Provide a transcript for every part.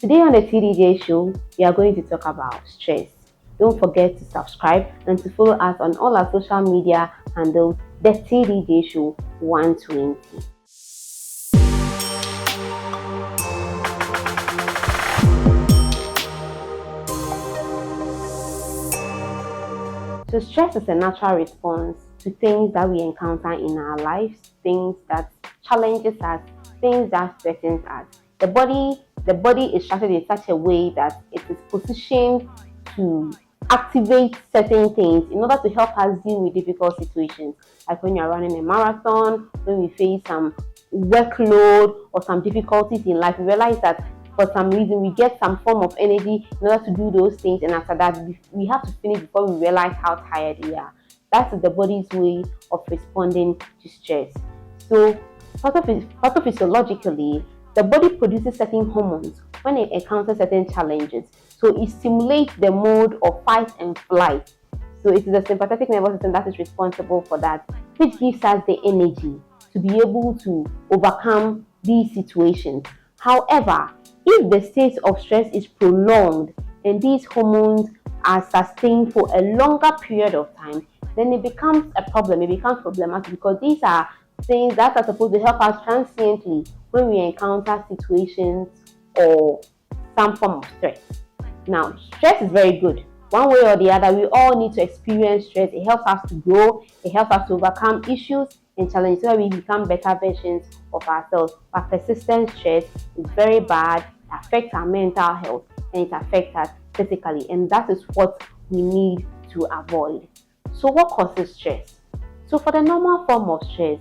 Today on the TDJ show, we are going to talk about stress. Don't forget to subscribe and to follow us on all our social media handles, the TDJ show 120. So stress is a natural response to things that we encounter in our lives, things that challenges us, things that threatens us. The body is structured in such a way that it is positioned to activate certain things in order to help us deal with difficult situations. Like when you're running a marathon, when we face some workload or some difficulties in life, we realize that for some reason we get some form of energy in order to do those things, and after that we have to finish before we realize how tired we are. That is the body's way of responding to stress. So pathophysiologically, the body produces certain hormones when it encounters certain challenges. So it stimulates the mode of fight and flight. So it is the sympathetic nervous system that is responsible for that, which gives us the energy to be able to overcome these situations. However, if the state of stress is prolonged and these hormones are sustained for a longer period of time, then it becomes a problem. It becomes problematic because these are things that are supposed to help us transiently when we encounter situations or some form of stress. Now, stress is very good. One way or the other, we all need to experience stress. It helps us to grow, it helps us to overcome issues and challenges so that we become better versions of ourselves. But persistent stress is very bad, it affects our mental health, and it affects us physically. And that is what we need to avoid. So, what causes stress? So, for the normal form of stress,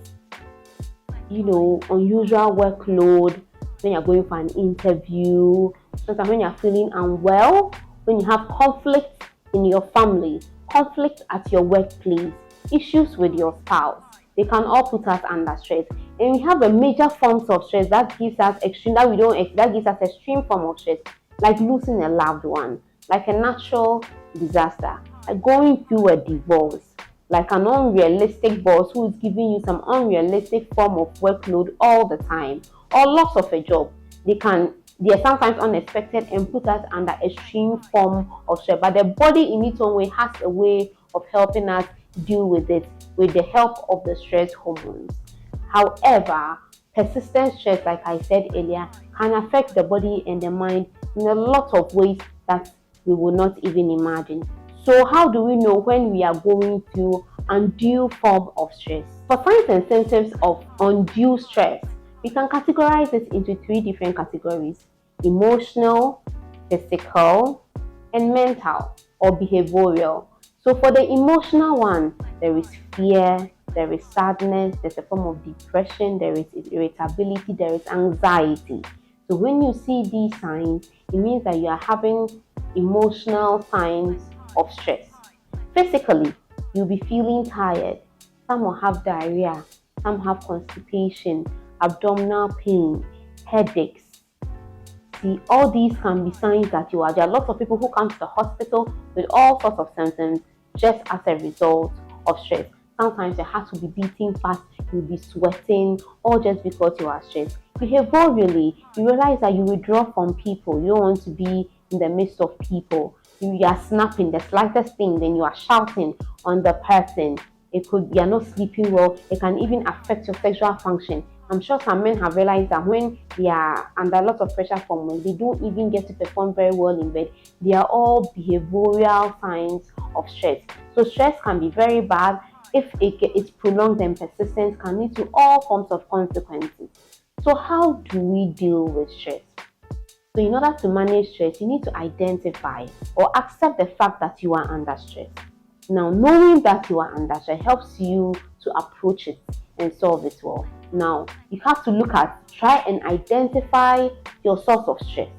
unusual workload, when you're going for an interview, sometimes when you're feeling unwell, when you have conflict in your family, conflict at your workplace, issues with your spouse, they can all put us under stress. And we have a major forms of stress that gives us extreme form of stress, like losing a loved one, like a natural disaster, like going through a divorce, like an unrealistic boss who is giving you some unrealistic form of workload all the time, or loss of a job. They are sometimes unexpected and put us under extreme form of stress. But the body in its own way has a way of helping us deal with it with the help of the stress hormones. However, persistent stress, like I said earlier, can affect the body and the mind in a lot of ways that we will not even imagine. So how do we know when we are going through undue form of stress? For signs and symptoms of undue stress, we can categorize it into three different categories: emotional, physical, and mental or behavioral. So for the emotional one, there is fear, there is sadness, there's a form of depression, there is irritability, there is anxiety. So when you see these signs, it means that you are having emotional signs of stress. Physically, you'll be feeling tired. Some will have diarrhea, some have constipation, abdominal pain, headaches. See, all these can be signs that you are. There are lots of people who come to the hospital with all sorts of symptoms just as a result of stress. Sometimes your heart will be beating fast, you'll be sweating, all just because you are stressed. Behaviorally, you realize that you withdraw from people. You don't want to be in the midst of people. You are snapping the slightest thing, then you are shouting on the person. It could be you're not sleeping well. It can even affect your sexual function. I'm sure some men have realized that when they are under a lot of pressure from men, they don't even get to perform very well in bed. They are all behavioral signs of stress. So stress can be very bad. If it's prolonged and persistent, can lead to all forms of consequences. So how do we deal with stress? So in order to manage stress, you need to identify or accept the fact that you are under stress. Now, knowing that you are under stress helps you to approach it and solve it well. Now, you have to try and identify your source of stress.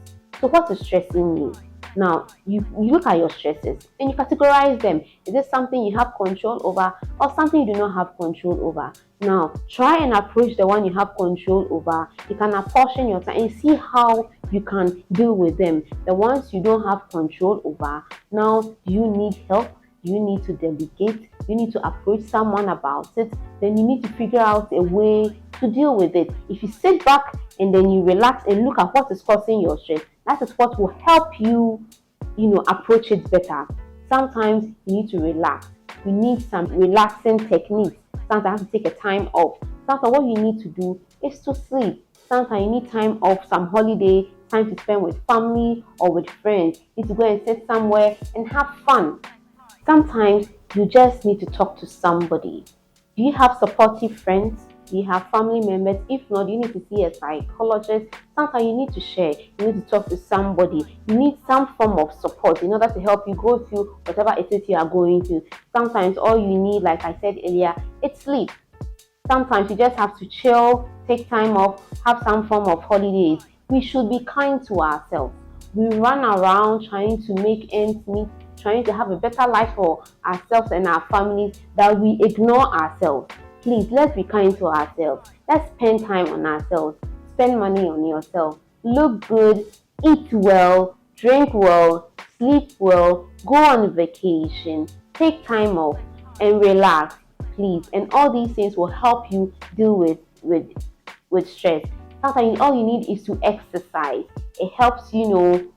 So what is stressing you? Now, you look at your stresses and you categorize them. Is this something you have control over or something you do not have control over? Now, try and approach the one you have control over. You can apportion your time and see how you can deal with them. The ones you don't have control over, now, do you need help? Do you need to delegate? You need to approach someone about it. Then you need to figure out a way to deal with it. If you sit back and then you relax and look at what is causing your stress, That is what will help you, approach it better. Sometimes you need to relax. You need some relaxing techniques. Sometimes you have to take a time off. Sometimes what you need to do is to sleep. Sometimes you need time off, some holiday, time to spend with family or with friends. You need to go and sit somewhere and have fun. Sometimes you just need to talk to somebody. Do you have supportive friends? Do you have family members? If not, you need to see a psychologist. Sometimes you need to share. You need to talk to somebody. You need some form of support in order to help you go through whatever it is you are going through. Sometimes all you need, like I said earlier, it's sleep. Sometimes you just have to chill, take time off, have some form of holidays. We should be kind to ourselves. We run around trying to make ends meet, trying to have a better life for ourselves and our families, that we ignore ourselves. Please, let's be kind to ourselves. Let's spend time on ourselves. Spend money on yourself. Look good, eat well, drink well, sleep well, go on vacation, take time off, and relax, please. And all these things will help you deal with stress. Sometimes all you need is to exercise. It helps to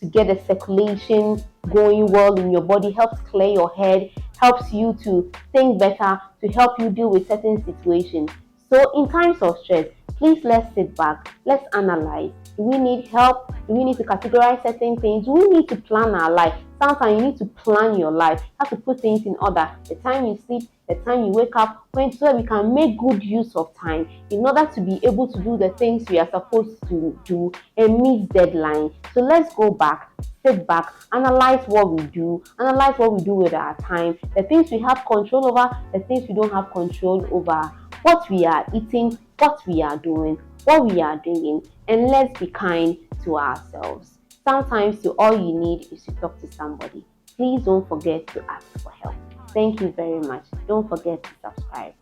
get the circulation going well in your body, helps clear your head, helps you to think better, to help you deal with certain situations. So in times of stress, please, let's sit back, let's analyze. Do we need help? Do we need to categorize certain things? Do we need to plan our life? Sometimes you need to plan your life. You have to put things in order. The time you sleep, the time you wake up, so that we can make good use of time in order to be able to do the things we are supposed to do and meet deadlines. So let's go back, sit back, analyze what we do, analyze what we do with our time, the things we have control over, the things we don't have control over, what we are eating, what we are doing, what we are doing, and let's be kind to ourselves. Sometimes all you need is to talk to somebody. Please don't forget to ask for help. Thank you very much. Don't forget to subscribe.